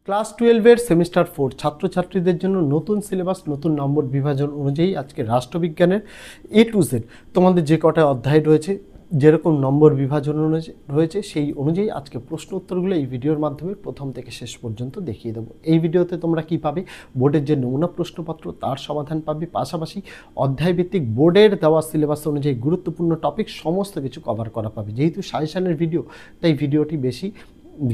Class 12-এর semester 4 ছাত্রছাত্রীদের জন্য নতুন সিলেবাস, নতুন নম্বর বিভাজন অনুযায়ী আজকে রাষ্ট্রবিজ্ঞানের A to Z তোমাদের যে কটা অধ্যায় রয়েছে, যেরকম নম্বর বিভাজন রয়েছে সেই অনুযায়ী আজকে প্রশ্ন উত্তরগুলো এই ভিডিওর মাধ্যমে প্রথম থেকে শেষ পর্যন্ত দেখিয়ে দেবো। এই ভিডিওতে তোমরা কি পাবে? বোর্ডের যে নমুনা প্রশ্নপত্র তার সমাধান পাবে, পাশাপাশি অধ্যায়ভিত্তিক বোর্ডের দেওয়া সিলেবাস অনুযায়ী গুরুত্বপূর্ণ টপিক সমস্ত কিছু কভার করা পাবে। যেহেতু সাজেশনের ভিডিও, তাই ভিডিওটি বেশি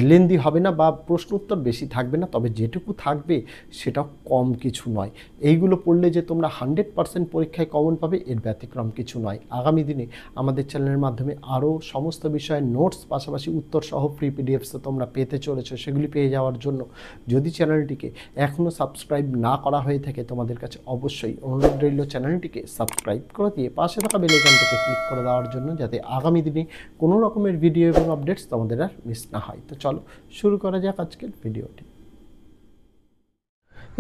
লেন্দি হবে না বা প্রশ্ন উত্তর বেশি থাকবে না, তবে যেটুকু থাকবে সেটা কম কিছু নয়। এইগুলো পড়লে যে তোমরা 100% পরীক্ষায় কমন পাবে এর ব্যতিক্রম কিছু নয়। আগামী দিনে আমাদের চ্যানেলের মাধ্যমে আরও সমস্ত বিষয়ের নোটস, পাশাপাশি উত্তর সহ ফ্রি পিডিএফস তোমরা পেতে চলেছো। সেগুলি পেয়ে যাওয়ার জন্য যদি চ্যানেলটিকে এখনও সাবস্ক্রাইব না করা হয়ে থাকে, তোমাদের কাছে অবশ্যই অনুরোধ রইল চ্যানেলটিকে সাবস্ক্রাইব করে দিয়ে পাশে থাকা বেল আইকনটিকে ক্লিক করে দেওয়ার জন্য, যাতে আগামী দিনে কোনো রকমের ভিডিও এবং আপডেটস তোমাদের আর মিস না হয়। তো চলো শুরু করা যাক আজকের ভিডিওটি।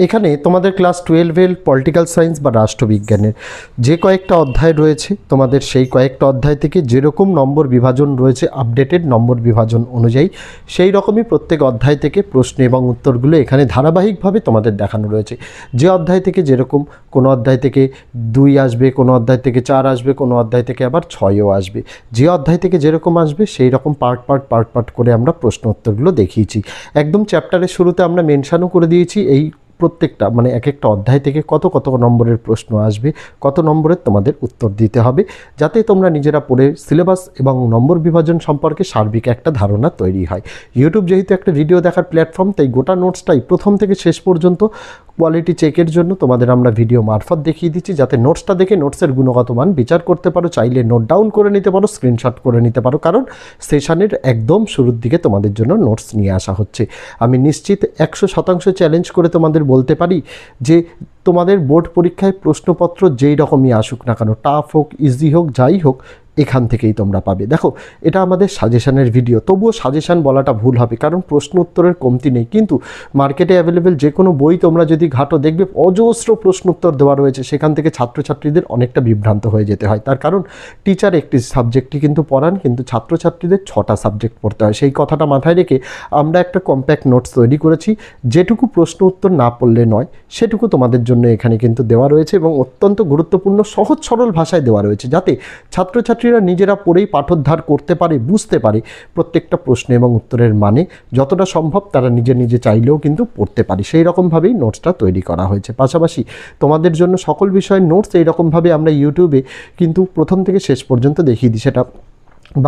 এখানে তোমাদের ক্লাস 12-এর পলিটিক্যাল সায়েন্স বা রাষ্ট্রবিজ্ঞানের যে কয়েকটা অধ্যায় রয়েছে, তোমাদের সেই কয়েকটা অধ্যায় থেকে যেরকম নম্বর বিভাজন রয়েছে আপডেটেড নম্বর বিভাজন অনুযায়ী, সেই রকমই প্রত্যেক অধ্যায় থেকে প্রশ্ন এবং উত্তরগুলো এখানে ধারাবাহিকভাবে তোমাদের দেখানো রয়েছে। যে অধ্যায় থেকে যেরকম, কোনো অধ্যায় থেকে 2 আসবে, কোনো অধ্যায় থেকে 4 আসবে, কোনো অধ্যায় থেকে আবার 6ও আসবে। যে অধ্যায় থেকে যেরকম আসবে সেই রকম পার্ট করে আমরা প্রশ্ন উত্তরগুলো দেখিয়েছি। একদম চ্যাপ্টারের শুরুতে আমরা মেনশানও করে দিয়েছি এই প্রত্যেকটা মানে এক একটা অধ্যায় থেকে কত নম্বরের প্রশ্ন আসবে, কত নম্বরের তোমাদের উত্তর দিতে হবে, যাতে তোমরা নিজেরা পড়ে সিলেবাস এবং নম্বর বিভাজন সম্পর্কে সার্বিক একটা ধারণা তৈরি হয়। ইউটিউব যেহেতু একটা ভিডিও দেখার প্ল্যাটফর্ম, তাই গোটা নোটসটাই প্রথম থেকে শেষ পর্যন্ত কোয়ালিটি চেকের জন্য তোমাদের আমরা ভিডিও মারফত দেখিয়ে দিচ্ছি, যাতে নোটসটা দেখে নোটসের গুণগত মান বিচার করতে পারো। চাইলে নোট ডাউন করে নিতে পারো, স্ক্রিনশট করে নিতে পারো, কারণ সেশনের একদম শুরুর দিকে তোমাদের জন্য নোটস নিয়ে আসা হচ্ছে। আমি নিশ্চিত 100% চ্যালেঞ্জ করে তোমাদের বলতে পারি যে তোমাদের বোর্ড পরীক্ষায় প্রশ্নপত্র যেই রকমই আসুক না কেন, টাফ হোক, ইজি হোক, যাই হোক, এখান থেকেই তোমরা পাবে। দেখো, এটা আমাদের সাজেশনের ভিডিও, তবুও সাজেশন বলাটা ভুল হবে, কারণ প্রশ্ন উত্তরের কমতি নেই। কিন্তু মার্কেটে অ্যাভেলেবেল যে কোনো বই তোমরা যদি ঘাটো, দেখবে অজস্র প্রশ্ন উত্তর দেওয়া রয়েছে। সেখান থেকে ছাত্রছাত্রীদের অনেকটা বিভ্রান্ত হয়ে যেতে হয়। তার কারণ টিচার একটি সাবজেক্টই কিন্তু পড়ান, কিন্তু ছাত্রছাত্রীদের 6টা সাবজেক্ট পড়তে হয়। সেই কথাটা মাথায় রেখে আমরা একটা কম্প্যাক্ট নোটস তৈরি করেছি, যেটুকু প্রশ্ন উত্তর না পড়লে নয় সেটুকু তোমাদের জন্য এখানে কিন্তু দেওয়া রয়েছে, এবং অত্যন্ত গুরুত্বপূর্ণ সহজ সরল ভাষায় দেওয়া রয়েছে, যাতে ছাত্রছাত্রীরা নিজেরা পড়েই পাঠোদ্ধার করতে পারে, বুঝতে পারে প্রত্যেকটা প্রশ্ন এবং উত্তরের মানে যতটা সম্ভব তারা নিজে চাইলেও কিন্তু পড়তে পারে। সেই রকমভাবেই নোটসটা তৈরি করা হয়েছে। পাশাপাশি তোমাদের জন্য সকল বিষয়ের নোটস এইরকমভাবে আমরা ইউটিউবে কিন্তু প্রথম থেকে শেষ পর্যন্ত দেখিয়ে দিই। সেটা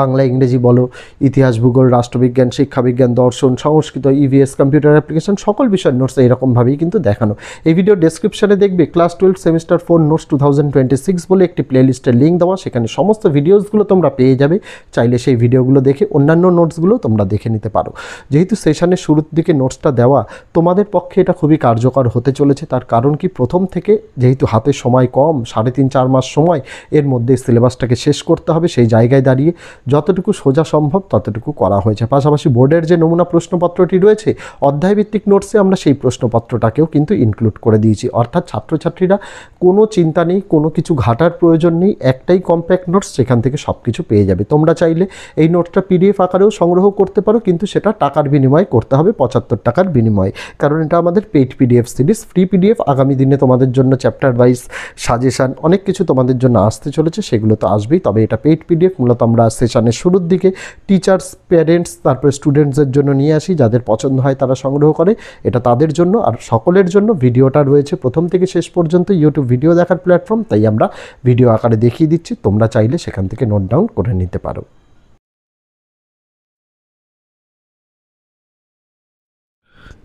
বাংলা, ইংরেজি বলো, ইতিহাস, ভূগোল, রাষ্ট্রবিজ্ঞান, শিক্ষাবিজ্ঞান, দর্শন, সংস্কৃত, ইভিএস, কম্পিউটার অ্যাপ্লিকেশন, সকল বিষয়ের নোটস এইরকমভাবেই কিন্তু দেখানো। এই ভিডিও ডেসক্রিপশনে দেখবে ক্লাস 12 সেমিস্টার 4 নোটস 2026 বলে একটি প্লেলিস্টের লিঙ্ক দেওয়া, সেখানে সমস্ত ভিডিওসগুলো তোমরা পেয়ে যাবে। চাইলে সেই ভিডিওগুলো দেখে অন্যান্য নোটসগুলো তোমরা দেখে নিতে পারো। যেহেতু সেশনের শুরুর দিকে নোটসটা দেওয়া, তোমাদের পক্ষে এটা খুবই কার্যকর হতে চলেছে। তার কারণ কি, প্রথম থেকে যেহেতু হাতে সময় কম, 3.5-4 মাস সময়, এর মধ্যে সিলেবাসটাকে শেষ করতে হবে। সেই জায়গায় দাঁড়িয়ে যতটুকু সোজা সম্ভব ততটুকু করা হয়েছে। পাশাপাশি বোর্ডের যে নমুনা প্রশ্নপত্রটি রয়েছে, অধ্যায়ভিত্তিক নোটসে আমরা সেই প্রশ্নপত্রটাকেও কিন্তু ইনক্লুড করে দিয়েছি। অর্থাৎ ছাত্রছাত্রীরা কোনো চিন্তা নেই, কোনো কিছু ঘাটার প্রয়োজন নেই, একটাই কম্প্যাক্ট নোটস, সেখান থেকে সব কিছু পেয়ে যাবে। তোমরা চাইলে এই নোটটা পিডিএফ আকারেও সংগ্রহ করতে পারো, কিন্তু সেটা টাকার বিনিময়ে করতে হবে, 75 টাকার বিনিময়ে, কারণ এটা আমাদের paid PDF series. Free PDF আগামী দিনে তোমাদের জন্য চ্যাপ্টার ওয়াইজ সাজেশান অনেক কিছু তোমাদের জন্য আসতে চলেছে, সেগুলো তো আসবেই। তবে এটা পেইড পিডিএফ মূলত আমরা সেশনের শুরুর দিকে টিচার্স, প্যারেন্টস, তারপরে স্টুডেন্টসদের জন্য নিয়ে আসি। যাদের পছন্দ হয় তারা সংগ্রহ করে, এটা তাদের জন্য। আর সকলের জন্য ভিডিওটা রয়েছে প্রথম থেকে শেষ পর্যন্ত ইউটিউব ভিডিও দেখার প্ল্যাটফর্ম, তাই আমরা ভিডিও আকারে দেখিয়ে দিচ্ছি। তোমরা চাইলে সেখান থেকে নোট ডাউন করে নিতে পারো।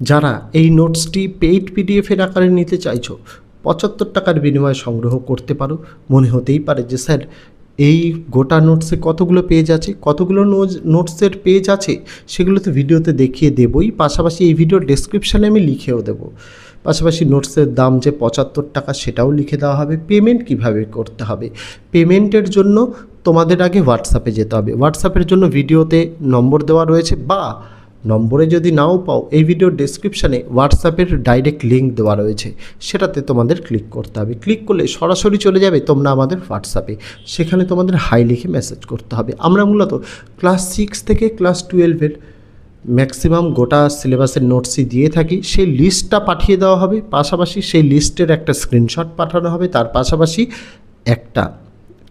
যারা এই নোটসটি পেইড পিডিএফের আকারে নিতে চাইছো, 75 টাকার বিনিময়ে সংগ্রহ করতে পারো। মনে হতেই পারে যে স্যার, এই গোটা নোটসে কতগুলো পেজ আছে, কতগুলো নোটসের পেজ আছে, সেগুলো তো ভিডিওতে দেখিয়ে দেবই, পাশাপাশি এই ভিডিওর ডেসক্রিপশানে আমি লিখেও দেবো। পাশাপাশি নোটসের দাম যে 75 টাকা সেটাও লিখে দেওয়া হবে। পেমেন্ট কিভাবে করতে হবে, পেমেন্টের জন্য তোমাদের আগে হোয়াটসঅ্যাপে যেতে হবে। হোয়াটসঅ্যাপের জন্য ভিডিওতে নম্বর দেওয়া রয়েছে, বা নম্বরে যদি নাও পাও, এই ভিডিওর ডেসক্রিপশানে হোয়াটসঅ্যাপের ডাইরেক্ট লিঙ্ক দেওয়া রয়েছে, সেটাতে তোমাদের ক্লিক করতে হবে। ক্লিক করলে সরাসরি চলে যাবে তোমরা আমাদের হোয়াটসঅ্যাপে, সেখানে তোমাদের হাই লিখে মেসেজ করতে হবে। আমরা মূলত ক্লাস 6 থেকে ক্লাস 12-এর ম্যাক্সিমাম গোটা সিলেবাসের নোটসই দিয়ে থাকি। সেই লিস্টটা পাঠিয়ে দেওয়া হবে, পাশাপাশি সেই লিস্টের একটা স্ক্রিনশট পাঠানো হবে, তার পাশাপাশি একটা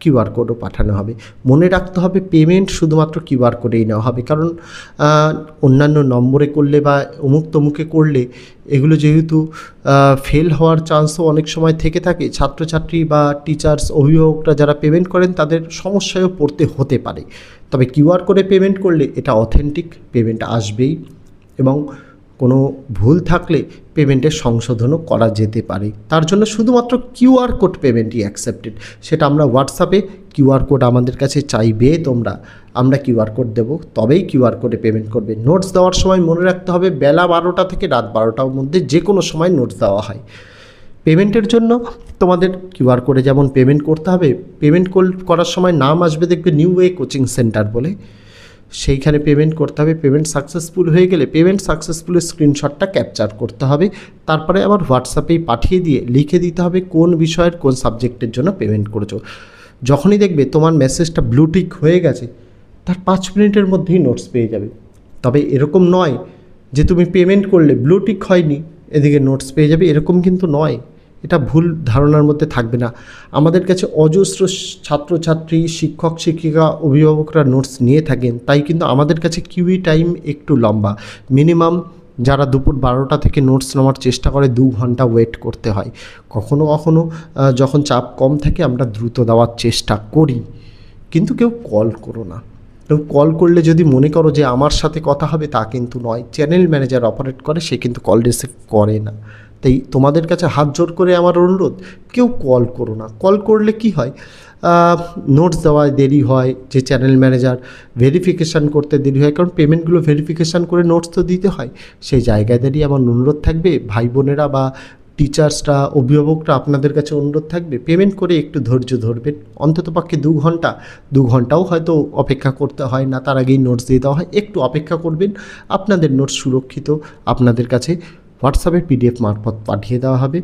কিউআর কোডও পাঠানো হবে। মনে রাখতে হবে পেমেন্ট শুধুমাত্র কিউআর কোডেই নেওয়া হবে, কারণ অন্যান্য নম্বরে করলে বা অমুক তমুকে করলে এগুলো যেহেতু ফেল হওয়ার চান্সও অনেক সময় থেকে থাকে, ছাত্রছাত্রী বা টিচার্স অভিভাবকরা যারা পেমেন্ট করেন তাদের সমস্যায়ও পড়তে হতে পারে। তবে কিউআর কোডে পেমেন্ট করলে এটা অথেন্টিক পেমেন্ট আসবেই, এবং কোনো ভুল থাকলে পেমেন্টের সংশোধনও করা যেতে পারে। তার জন্য শুধুমাত্র কিউআর কোড পেমেন্টই অ্যাকসেপ্টেড। সেটা আমরা হোয়াটসঅ্যাপে কিউআর কোড আমাদের কাছে চাইবে তোমরা, আমরা কিউআর কোড দেবো, তবেই কিউআর কোডে পেমেন্ট করবে। নোটস দেওয়ার সময় মনে রাখতে হবে বেলা 12টা থেকে রাত 12টার মধ্যে যে কোনো সময় নোটস দেওয়া হয়। পেমেন্টের জন্য তোমাদের কিউআর কোডে যেমন পেমেন্ট করতে হবে, পেমেন্ট করার সময় নাম আসবে দেখবে নিউ ওয়ে কোচিং সেন্টার বলে, সেইখানে পেমেন্ট করতে হবে। পেমেন্ট সাকসেসফুল হয়ে গেলে পেমেন্ট সাকসেসফুলের স্ক্রিনশটটা ক্যাপচার করতে হবে, তারপরে আবার হোয়াটসঅ্যাপেই পাঠিয়ে দিয়ে লিখে দিতে হবে কোন বিষয়ের কোন সাবজেক্টের জন্য পেমেন্ট করেছো। যখনই দেখবে তোমার মেসেজটা ব্লু টিক হয়ে গেছে, তার 5 মিনিটের মধ্যেই নোটস পেয়ে যাবে। তবে এরকম নয় যে তুমি পেমেন্ট করলে ব্লু টিক হয়নি এদিকে নোটস পেয়ে যাবে, এরকম কিন্তু নয়। এটা ভুল ধারণার মধ্যে থাকবে না। আমাদের কাছে অজস্র ছাত্রছাত্রী, শিক্ষক শিক্ষিকা, অভিভাবকরা নোটস নিয়ে থাকেন, তাই কিন্তু আমাদের কাছে কিউই টাইম একটু লম্বা। মিনিমাম যারা দুপুর 12টা থেকে নোটস নেওয়ার চেষ্টা করে 2 ঘন্টা ওয়েট করতে হয়। কখনো কখনো যখন চাপ কম থাকে আমরা দ্রুত দেওয়ার চেষ্টা করি, কিন্তু কেউ কল করো না। কেউ কল করলে যদি মনে করো যে আমার সাথে কথা হবে, তা কিন্তু নয়। চ্যানেল ম্যানেজার অপারেট করে, সে কিন্তু কল রিসিভ করে না। তাই তোমাদের কাছে হাত জোর করে আমার অনুরোধ, কেউ কল করো না। কল করলে কি হয়, নোটস দেওয়ায় দেরি হয়, যে চ্যানেল ম্যানেজার ভেরিফিকেশান করতে দেরি হয়, কারণ পেমেন্টগুলো ভেরিফিকেশান করে নোটস তো দিতে হয়। সেই জায়গায় দাঁড়িয়ে আমার অনুরোধ থাকবে, ভাই বোনেরা বা টিচার্সরা, অভিভাবকরা, আপনাদের কাছে অনুরোধ থাকবে পেমেন্ট করে একটু ধৈর্য ধরবেন। অন্ততপক্ষে 2 ঘন্টাও হয়তো অপেক্ষা করতে হয় না, তার আগেই নোটস দিয়ে দেওয়া হয়। একটু অপেক্ষা করবেন, আপনাদের নোটস সুরক্ষিত আপনাদের কাছে হোয়াটসঅ্যাপে পিডিএফ মারফত পাঠিয়ে দেওয়া হবে।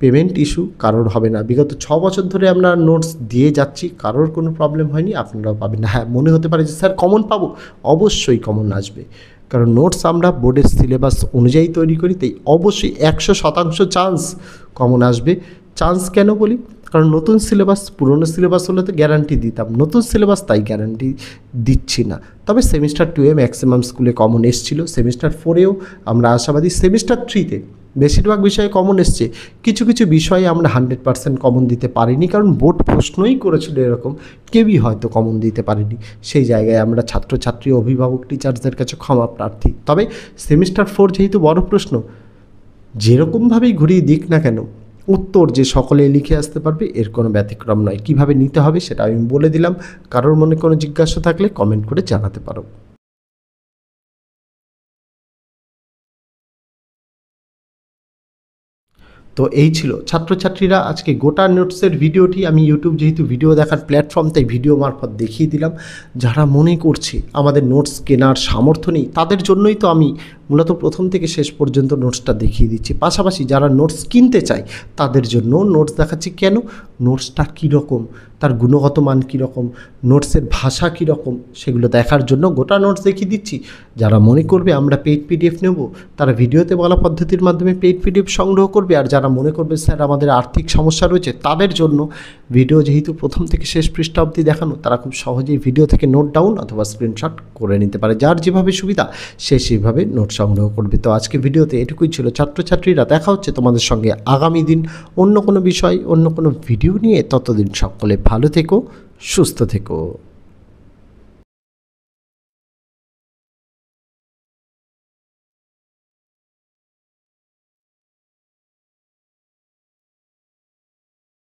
পেমেন্ট ইস্যু কারোর হবে না। বিগত 6 বছর ধরে আমরা নোটস দিয়ে যাচ্ছি, কারোর কোনো প্রবলেম হয়নি, আপনারাও পাবেন না। হ্যাঁ, মনে হতে পারে যে স্যার কমন পাবো, অবশ্যই কমন আসবে, কারণ নোটস আমরা বোর্ডের সিলেবাস অনুযায়ী তৈরি করি, তাই অবশ্যই 100% চান্স কমন আসবে। চান্স কেন বলি, কারণ নতুন সিলেবাস, পুরনো সিলেবাস হলে তো গ্যারান্টি দিতাম, নতুন সিলেবাস তাই গ্যারান্টি দিচ্ছি না। তবে সেমিস্টার 2-এ ম্যাক্সিমাম স্কুলে কমন এসেছিলো, সেমিস্টার 4-এও আমরা আশাবাদী। সেমিস্টার 3-তে বেশিরভাগ বিষয়ে কমন এসছে, কিছু কিছু বিষয়ে আমরা 100% কমন দিতে পারিনি, কারণ বোর্ড প্রশ্নই করেছিল এরকম, কেউই হয়তো কমন দিতে পারিনি। সেই জায়গায় আমরা ছাত্রছাত্রী, অভিভাবক, টিচার্সদের কাছে ক্ষমা প্রার্থী। তবে সেমিস্টার 4 যেহেতু বড় প্রশ্ন, যেরকমভাবেই ঘুরিয়ে দিক না কেন, উত্তর যে সকলে লিখে আসতে পারবে এর কোনো ব্যতিক্রম নয়। কিভাবে নিতে হবে সেটা আমি বলে দিলাম। কারোর মনে কোনো জিজ্ঞাসা থাকলে কমেন্ট করে জানাতে পারো। তো এই ছিল ছাত্রছাত্রীরা আজকে গোটা নোটসের ভিডিওটি আমি ইউটিউব যেহেতু ভিডিও দেখার প্ল্যাটফর্ম, তাই ভিডিও মারফত দেখিয়ে দিলাম। যারা মনে করছে আমাদের নোটস কেনার সামর্থ্য নেই, তাদের জন্যই তো আমি মূলত প্রথম থেকে শেষ পর্যন্ত নোটসটা দেখিয়ে দিচ্ছি। পাশাপাশি যারা নোটস কিনতে চায় তাদের জন্য নোটস দেখাচ্ছি। কেন, নোটসটা কীরকম, তার গুণগত মান কীরকম, নোটসের ভাষা কীরকম, সেগুলো দেখার জন্য গোটা নোটস দেখিয়ে দিচ্ছি। যারা মনে করবে আমরা পেইড পিডিএফ নেব, তারা ভিডিওতে বলা পদ্ধতির মাধ্যমে পেইড পিডিএফ সংগ্রহ করবে। আর যারা মনে করবে স্যার আমাদের আর্থিক সমস্যা রয়েছে, তাদের জন্য ভিডিও যেহেতু প্রথম থেকে শেষ পৃষ্ঠা অবধি দেখানো, তারা খুব সহজেই ভিডিও থেকে নোট ডাউন অথবা স্ক্রিনশট করে নিতে পারে। যার যেভাবে সুবিধা সে সেভাবে নোট সংগ্রহ করবে। তো আজকে ভিডিওতে এটুকুই ছিল ছাত্রছাত্রীরা। দেখা হচ্ছে তোমাদের সঙ্গে আগামী দিন অন্য কোনো বিষয়, অন্য কোনো ভিডিও নিয়ে। ততদিন সকলে ভালো থেকো, সুস্থ থেকো।